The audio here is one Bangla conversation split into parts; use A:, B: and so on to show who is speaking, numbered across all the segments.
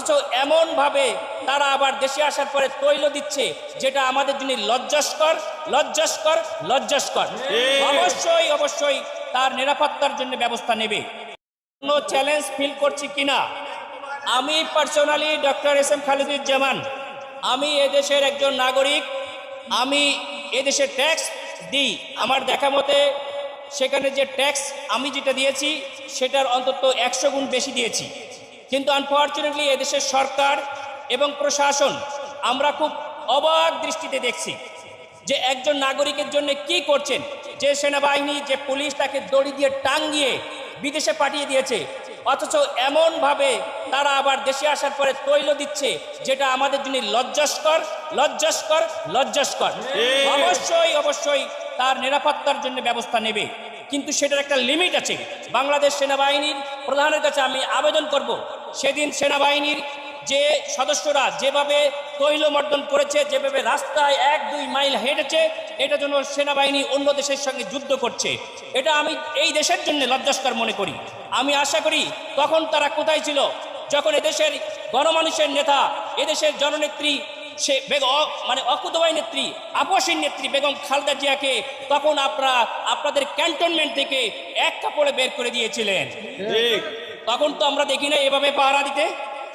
A: অথচ এমনভাবে তারা আবার দেশে আসার পরে তৈল দিচ্ছে, যেটা আমাদের জন্য লজ্জাস্কর লজ্জাস্কর লজ্জাস্কর। অবশ্যই অবশ্যই তার নিরাপত্তার জন্য ব্যবস্থা নেবে। কোনো চ্যালেঞ্জ ফিল করছি কিনা, আমি পার্সোনালি ডক্টর এস.এম. খালেদুজ্জামান, আমি এদেশের একজন নাগরিক, আমি এদেশের ট্যাক্স দিই। আমার দেখা মতে সেখানে যে ট্যাক্স আমি যেটা দিয়েছি সেটার অন্তত 100 গুণ বেশি দিয়েছি। কিন্তু আনফর্চুনেটলি এদেশের সরকার এবং প্রশাসন আমরা খুব অবাক দৃষ্টিতে দেখছি যে একজন নাগরিকের জন্য কি করছেন। যে সেনাবাহিনী, যে পুলিশ তাকে দড়ি দিয়ে টাঙ্গিয়ে বিদেশে পাঠিয়ে দিয়েছে, অথচ এমনভাবে তারা আবার দেশে আসার পরে তৈল দিচ্ছে, যেটা আমাদের জন্য লজ্জাস্কর লজ্জাস্কর লজ্জাস্কর। অবশ্যই অবশ্যই তার নিরাপত্তার জন্য ব্যবস্থা নেবে, কিন্তু সেটার একটা লিমিট আছে। বাংলাদেশ সেনাবাহিনীর প্রধানের কাছে আমি আবেদন করব, সেদিন সেনাবাহিনীর যে সদস্যরা যেভাবে তৈলমর্দন করেছে, যেভাবে রাস্তায় 1-2 মাইল হেঁটেছে, এটা জন্য সেনাবাহিনী অন্য দেশের সঙ্গে যুদ্ধ করছে, এটা আমি এই দেশের জন্য লজ্জাস্কর মনে করি। আমি আশা করি তখন তারা কোথায় ছিল, যখন এদেশের গণমানুষের নেতা, এদেশের জননেত্রী, সে অকুতোভয় নেত্রী, আপসীর নেত্রী বেগম খালেদা জিয়াকে তখন আপনাদের ক্যান্টনমেন্ট থেকে এক কাপড়ে বের করে দিয়েছিলেন। তখন তো আমরা দেখি না এভাবে পাহারা দিতে।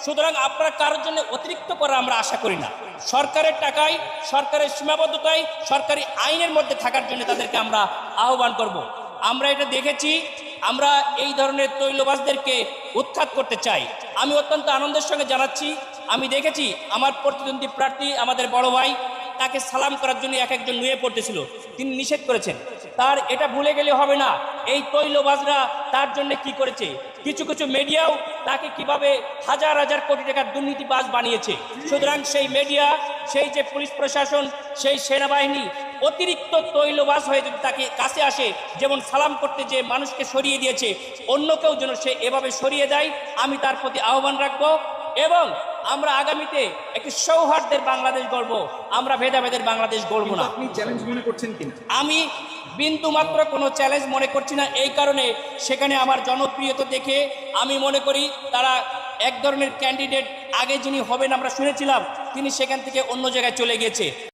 A: সুতরাং আপনারা কারোর জন্য অতিরিক্ত করা আমরা আশা করি না। সরকারের টাকায়, সরকারের সীমাবদ্ধতায়, সরকারি আইনের মধ্যে থাকার জন্য তাদেরকে আমরা আহ্বান করব। আমরা এটা দেখেছি, আমরা এই ধরনের তৈলবাজদেরকে উৎখাত করতে চাই। আমি অত্যন্ত আনন্দের সঙ্গে জানাচ্ছি, আমি দেখেছি আমার প্রতিদ্বন্দ্বী প্রার্থী, আমাদের বড় ভাই, তাকে সালাম করার জন্য একজন নুয়ে পড়তেছিল, তিনি নিষেধ করেছেন। তার এটা ভুলে গেলে হবে না এই তৈলবাজরা তার জন্য কি করেছে। কিছু কিছু মিডিয়াও তাকে কিভাবে হাজার হাজার কোটি টাকার দুর্নীতিবাজ বানিয়েছে। সুতরাং সেই মিডিয়া, সেই যে পুলিশ প্রশাসন, সেই সেনাবাহিনী অতিরিক্ত তৈলবাজ হয়ে যদি তাকে কাছে আসে, যেমন সালাম করতে যে মানুষকে সরিয়ে দিয়েছে, অন্য কেউ যেন সে এভাবে সরিয়ে দেয়, আমি তার প্রতি আহ্বান রাখবো। এবং আমরা আগামীতে একটি সৌহার্দ্যের বাংলাদেশ গড়ব, আমরা ভেদাভেদের বাংলাদেশ গড়ব না।
B: আপনি চ্যালেঞ্জ মনে করছেন কিনা?
A: আমি বিন্দু মাত্র কোনো চ্যালেঞ্জ মনে করছি না। এই কারণে সেখানে আমার জনপ্রিয়তা দেখে আমি মনে করি তারা এক ধরনের ক্যান্ডিডেট, আগে যিনি হবেন আমরা শুনেছিলাম, তিনি সেখান থেকে অন্য জায়গায় চলে গেছে।